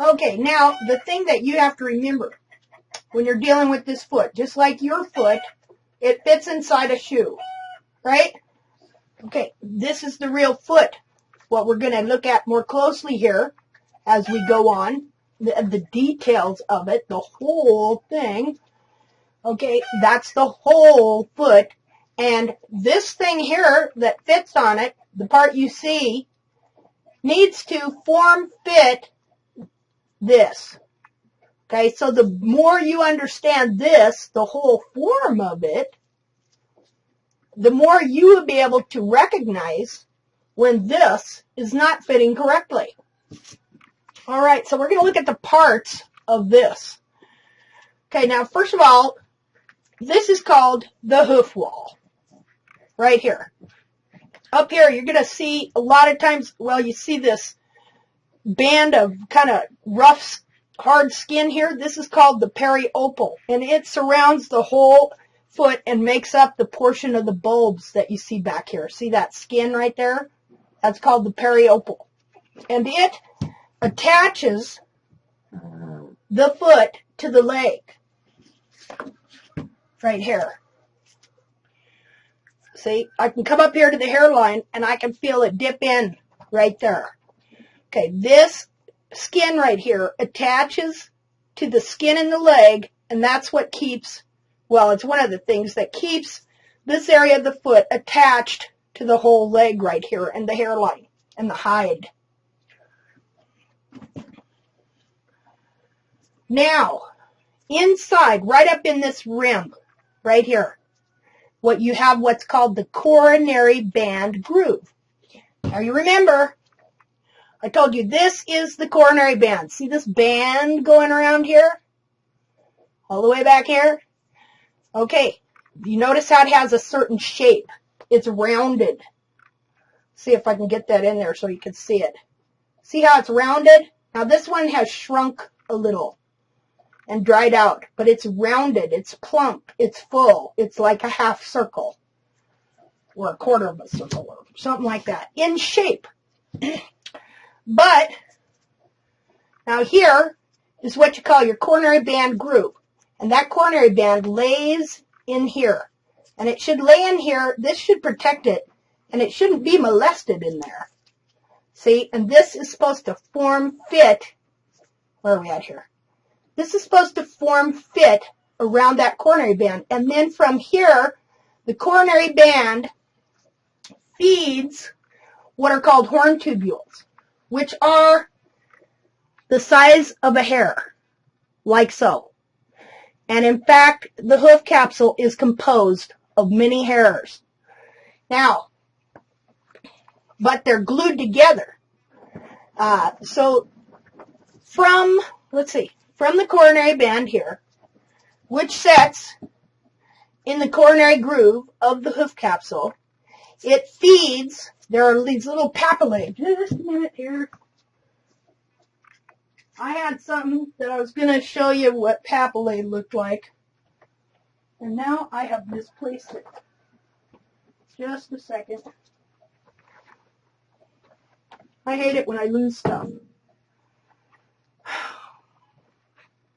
Okay, now the thing that you have to remember when you're dealing with this foot, just like your foot, it fits inside a shoe, right? Okay, this is the real foot. What we're going to look at more closely here as we go on, the details of it, the whole thing. Okay, that's the whole foot. And this thing here that fits on it, the part you see, needs to form-fit this. Okay, so the more you understand this, the whole form of it, the more you will be able to recognize when this is not fitting correctly. All right, so we're going to look at the parts of this. Okay, now first of all, this is called the hoof wall, right here. Up here, you're going to see a lot of times, well, you see this band of kind of rough, hard skin here. This is called the Peri Opal, and it surrounds the whole foot and makes up the portion of the bulbs that you see back here. See that skin right there? That's called the Peri Opal. And it attaches the foot to the leg. Right here. See, I can come up here to the hairline and I can feel it dip in right there. Okay, this skin right here attaches to the skin in the leg, and that's what keeps, well, it's one of the things that keeps this area of the foot attached to the whole leg right here and the hairline and the hide. Now, inside, right up in this rim, right here, what you have what's called the coronary band groove. Now you remember, I told you this is the coronary band. See this band going around here? All the way back here? Okay, you notice how it has a certain shape. It's rounded. See if I can get that in there so you can see it. See how it's rounded? Now this one has shrunk a little and dried out, but it's rounded, it's plump, it's full, it's like a half circle or a quarter of a circle or something like that in shape. But now here is what you call your coronary band groove, and that coronary band lays in here, and it should lay in here. This should protect it, and it shouldn't be molested in there. See, and this is supposed to form fit. Where are we at here? This is supposed to form fit around that coronary band. And then from here, the coronary band feeds what are called horn tubules, which are the size of a hair, like so. And in fact, the hoof capsule is composed of many hairs. Now, but they're glued together. So from, let's see, from the coronary band here, which sets in the coronary groove of the hoof capsule, it feeds, there are these little papillae. Just a minute here. I had something that I was going to show you what papillae looked like, and now I have misplaced it. Just a second. I hate it when I lose stuff.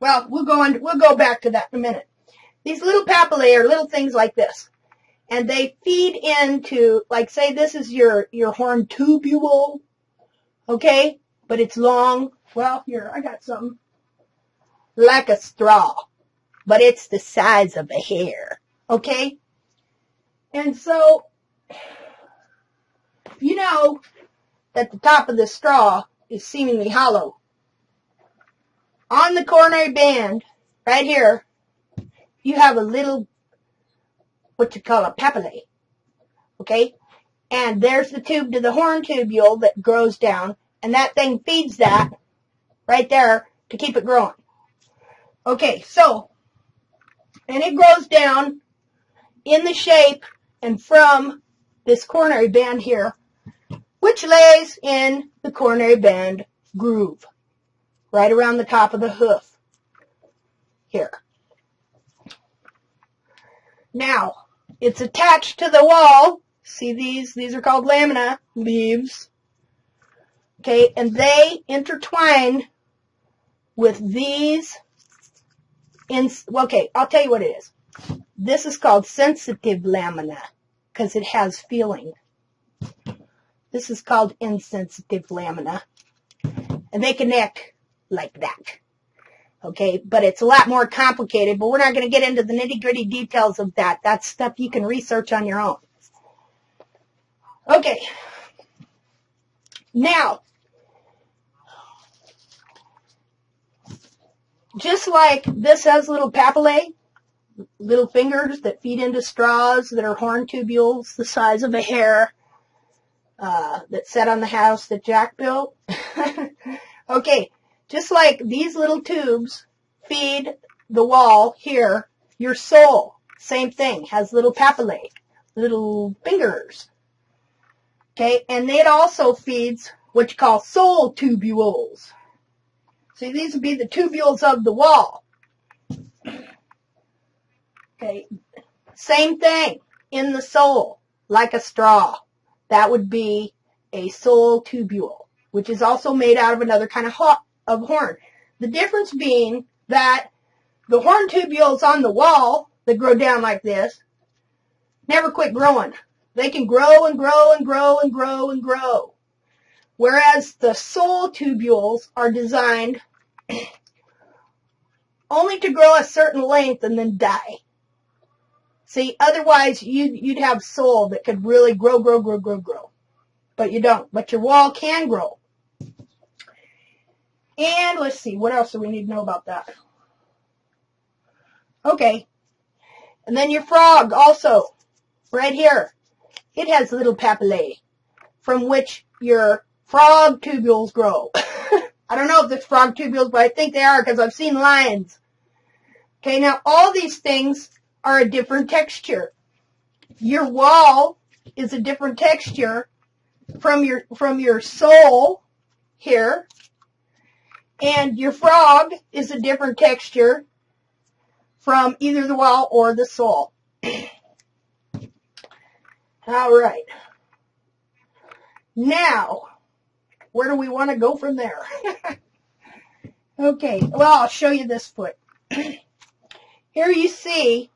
Well, we'll go back to that in a minute. These little papillae are little things like this, and they feed into, like, say this is your horn tubule, okay, but it's long. Well, here, I got something like a straw, but it's the size of a hair, okay? And so, you know that the top of the straw is seemingly hollow. On the coronary band, right here, you have a little, what you call a papillae, okay? And there's the tube to the horn tubule that grows down, and that thing feeds that right there to keep it growing. Okay, so, and it grows down in the shape and from this coronary band here, which lays in the coronary band groove, right around the top of the hoof here. Now, it's attached to the wall. See these? These are called lamina leaves. Okay, and they intertwine with these, okay, I'll tell you what it is. This is called sensitive lamina because it has feeling. This is called insensitive lamina, and they connect like that. Okay, but it's a lot more complicated, but we're not going to get into the nitty-gritty details of that. That's stuff you can research on your own. Okay, now, just like this has little papillae, little fingers that feed into straws that are horn tubules the size of a hair that sat on the house that Jack built. Okay, just like these little tubes feed the wall here, your soul, same thing, has little papillae, little fingers. Okay, and it also feeds what you call soul tubules. See, these would be the tubules of the wall. Okay, same thing in the soul, like a straw. That would be a soul tubule, which is also made out of another kind of horn. The difference being that the horn tubules on the wall that grow down like this never quit growing. They can grow and grow and grow and grow and grow. Whereas the soul tubules are designed only to grow a certain length and then die. See, otherwise you'd have soul that could really grow. But you don't. But your wall can grow. And let's see, what else do we need to know about that? Okay. And then your frog also, right here. It has little papillae from which your frog tubules grow. I don't know if it's frog tubules, but I think they are because I've seen lines. Okay, now all these things are a different texture. Your wall is a different texture from your soul here, and your frog is a different texture from either the wall or the soul. All right. Now, where do we want to go from there? Okay, well, I'll show you this foot. Here you see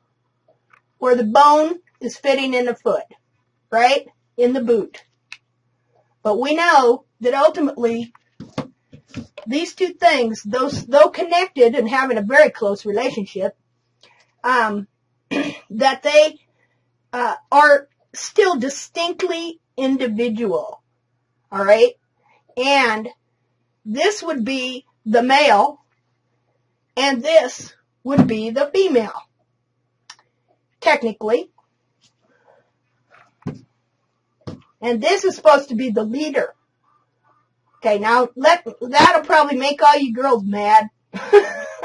where the bone is fitting in the foot, right? In the boot. But we know that ultimately these two things, though connected and having a very close relationship, that they are still distinctly individual. All right? And this would be the male, and this would be the female. Technically. And this is supposed to be the leader. Okay, now that'll probably make all you girls mad.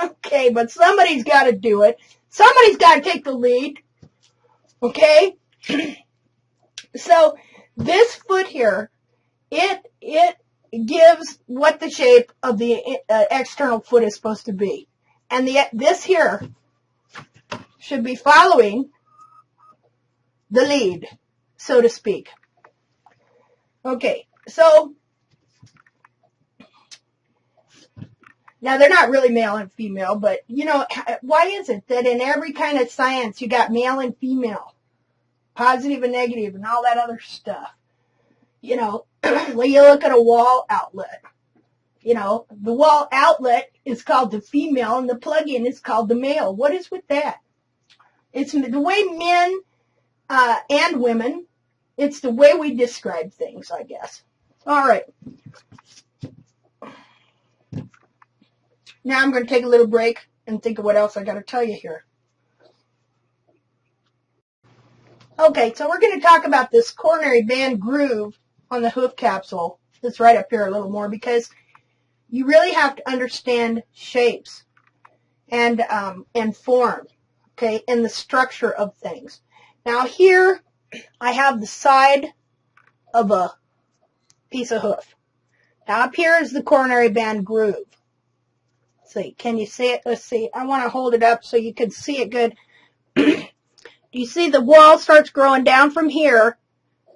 Okay, but somebody's got to do it. Somebody's got to take the lead. Okay? So this foot here, it gives what the shape of the external foot is supposed to be. And this here should be following the lead, so to speak. Okay, so now they're not really male and female, but you know, why is it that in every kind of science you got male and female, positive and negative and all that other stuff? You know, when you look at a wall outlet, you know, the wall outlet is called the female and the plug-in is called the male. What is with that? It's the way men and women, it's the way we describe things, I guess. All right. Now I'm going to take a little break and think of what else I got to tell you here. Okay, so we're going to talk about this coronary band groove on the hoof capsule. That's right up here a little more because you really have to understand shapes and form, okay, and the structure of things. Now here I have the side of a piece of hoof. Now up here is the coronary band groove. Let's see, can you see it? Let's see. I want to hold it up so you can see it good. You see the wall starts growing down from here.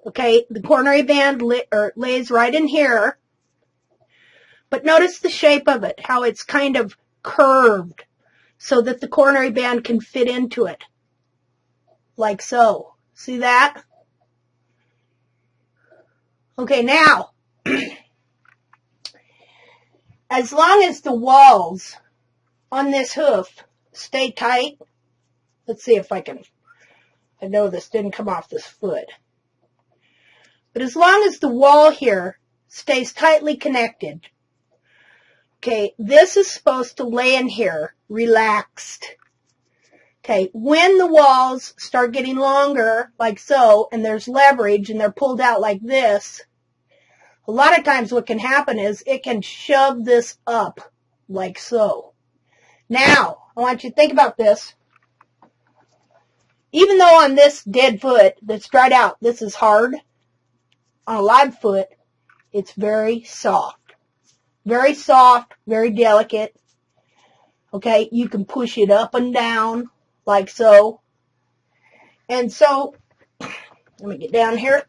Okay, the coronary band lays right in here. But notice the shape of it, how it's kind of curved so that the coronary band can fit into it. Like so. See that? Okay, now, as long as the walls on this hoof stay tight, let's see if I know this didn't come off this foot. But as long as the wall here stays tightly connected, okay, this is supposed to lay in here relaxed. Okay, when the walls start getting longer, like so, and there's leverage and they're pulled out like this, a lot of times what can happen is it can shove this up like so. Now, I want you to think about this. Even though on this dead foot that's dried out, this is hard, on a live foot, it's very soft. Very soft, very delicate. Okay, you can push it up and down like so. And so, let me get down here.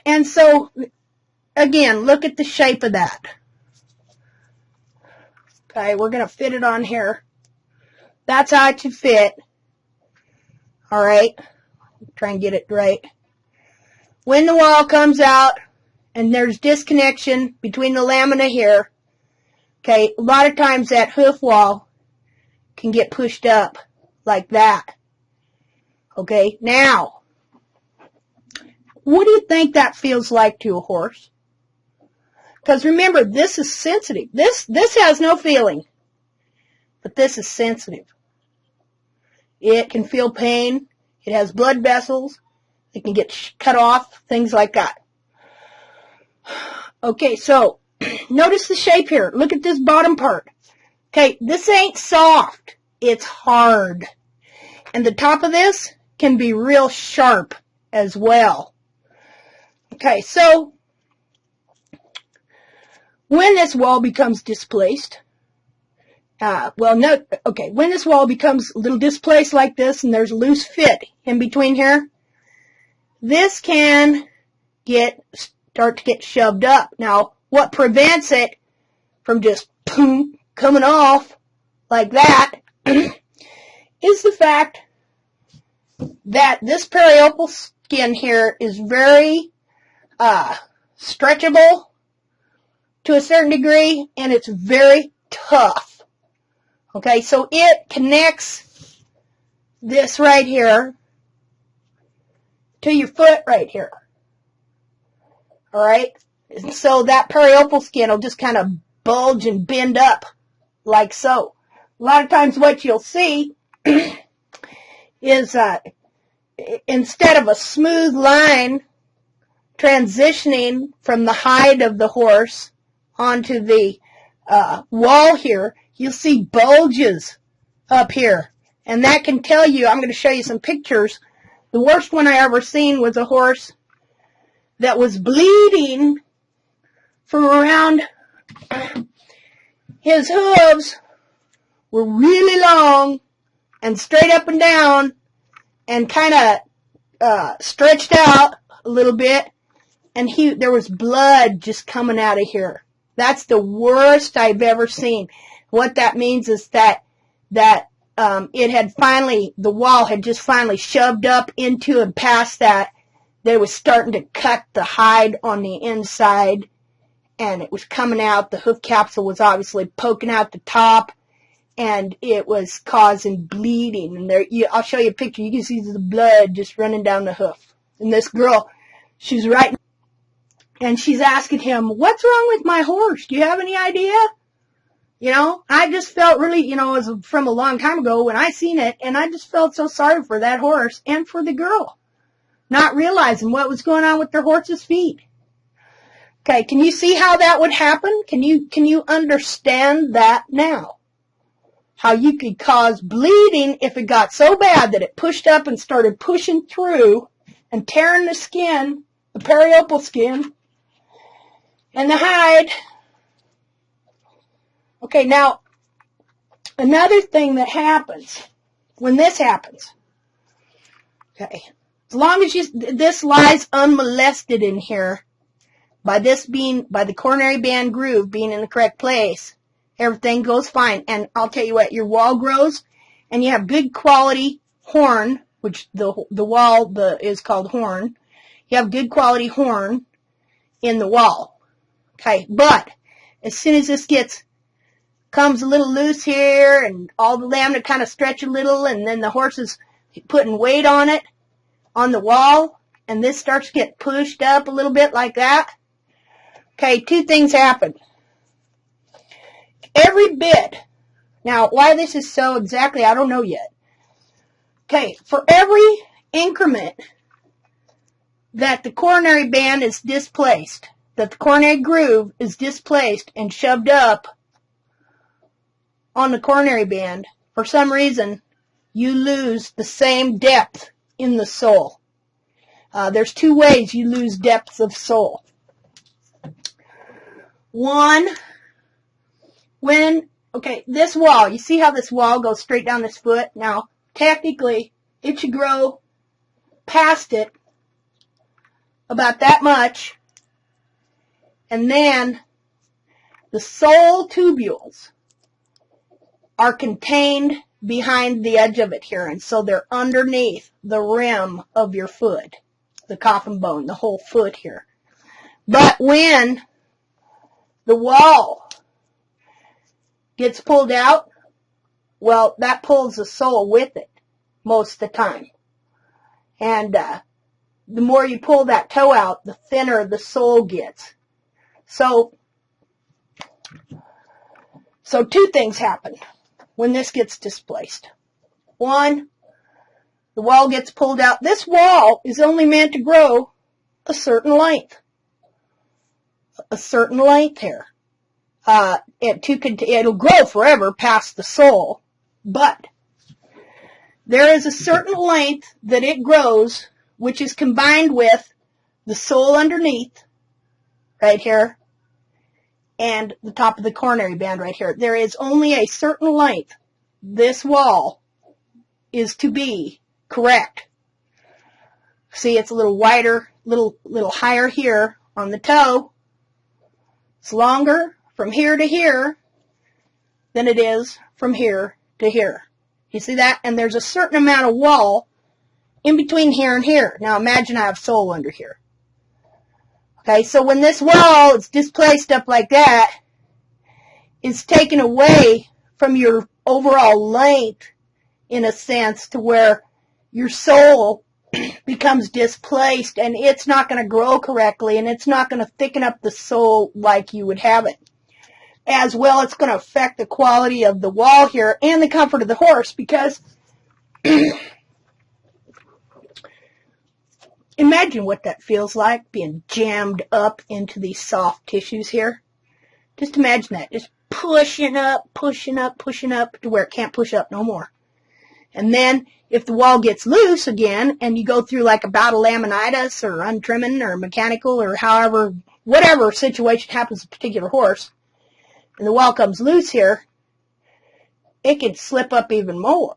And so, again, look at the shape of that. Okay, we're going to fit it on here. That's how it should fit. All right. Try and get it right. When the wall comes out and there's disconnection between the lamina here, okay, a lot of times that hoof wall can get pushed up like that. Okay, now, what do you think that feels like to a horse? Because remember, this is sensitive. This has no feeling, but this is sensitive. It can feel pain. It has blood vessels. It can get cut off, things like that. Okay, so notice the shape here. Look at this bottom part. Okay, this ain't soft. It's hard. And the top of this can be real sharp as well. Okay, so when this wall becomes displaced, when this wall becomes a little displaced like this and there's a loose fit in between here, this can start to get shoved up. Now, what prevents it from just boom, coming off like that is the fact that this Peri Opal skin here is very stretchable to a certain degree, and it's very tough. Okay, so it connects this right here to your foot right here. Alright? So that Peri Opal skin will just kind of bulge and bend up like so. A lot of times what you'll see is instead of a smooth line transitioning from the hide of the horse onto the wall here, you'll see bulges up here. And that can tell you, I'm going to show you some pictures. The worst one I ever seen was a horse that was bleeding from around his hooves were really long and straight up and down and kind of stretched out a little bit, and there was blood just coming out of here. That's the worst I've ever seen. What that means is that it had finally, the wall had just finally shoved up into and past that. They was starting to cut the hide on the inside, and it was coming out. The hoof capsule was obviously poking out the top, and it was causing bleeding. And I'll show you a picture. You can see the blood just running down the hoof. And this girl, she's right, and she's asking him, "What's wrong with my horse? Do you have any idea?" You know, I just felt really, it was from a long time ago when I seen it, and I just felt so sorry for that horse and for the girl, not realizing what was going on with their horse's feet. Okay, can you see how that would happen? Can you understand that now? How you could cause bleeding if it got so bad that it pushed up and started pushing through and tearing the skin, the Peri Opal skin, and the hide. Okay, now, another thing that happens when this happens, okay, as long as this lies unmolested in here, by the coronary band groove being in the correct place, everything goes fine. And I'll tell you what, your wall grows, and you have good quality horn, which the wall is called horn. You have good quality horn in the wall. Okay, but as soon as this comes a little loose here, and all the lamina kind of stretch a little, and then the horse is putting weight on it, on the wall, and this starts to get pushed up a little bit like that. Okay, two things happen. Every bit, now why this is so exactly, I don't know yet. Okay, for every increment that the coronary band is displaced, that the coronary groove is displaced and shoved up on the coronary band, for some reason, you lose the same depth in the sole. There's two ways you lose depth of sole. One, this wall, you see how this wall goes straight down this foot? Now, technically, it should grow past it about that much, and then the sole tubules are contained behind the edge of it here, and so they're underneath the rim of your foot, the coffin bone, the whole foot here. But when the wall gets pulled out, well, that pulls the sole with it most of the time. And the more you pull that toe out, the thinner the sole gets. So two things happen when this gets displaced. One, the wall gets pulled out. This wall is only meant to grow a certain length. A certain length here. It'll grow forever past the sole, but there is a certain length that it grows, which is combined with the sole underneath, right here, and the top of the coronary band right here. There is only a certain length this wall is to be correct. See, it's a little wider, little higher here on the toe. It's longer from here to here than it is from here to here. You see that? And there's a certain amount of wall in between here and here. Now imagine I have sole under here. Okay, so when this wall is displaced up like that, it's taken away from your overall length, in a sense, to where your sole becomes displaced, and it's not going to grow correctly, and it's not going to thicken up the sole like you would have it. As well, it's going to affect the quality of the wall here and the comfort of the horse, because imagine what that feels like, being jammed up into these soft tissues here. Just imagine that, just pushing up to where it can't push up no more. And then, if the wall gets loose again, and you go through like a bout of laminitis, or untrimming, or mechanical, or however, whatever situation happens to a particular horse, and the wall comes loose here, it can slip up even more.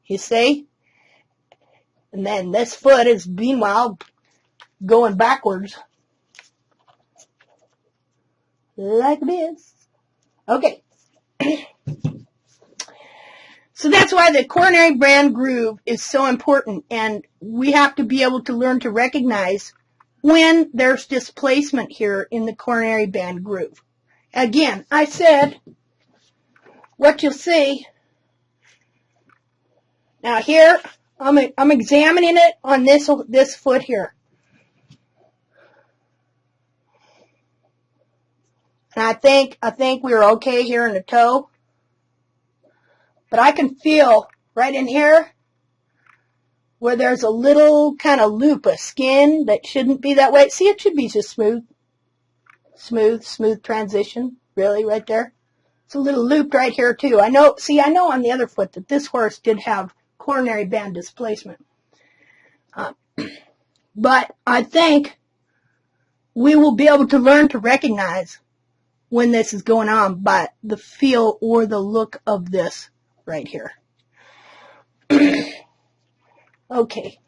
You see? And then this foot is, meanwhile, going backwards. Like this. Okay. So that's why the coronary band groove is so important, and we have to be able to learn to recognize when there's displacement here in the coronary band groove. Again, I said what you'll see. Now here, I'm examining it on this foot here. And I think we're okay here in the toe. But I can feel right in here where there's a little kind of loop of skin that shouldn't be that way. See, it should be just smooth transition, really, right there. It's a little loop right here too. I know on the other foot that this horse did have coronary band displacement. But I think we will be able to learn to recognize when this is going on by the feel or the look of this right here. Okay.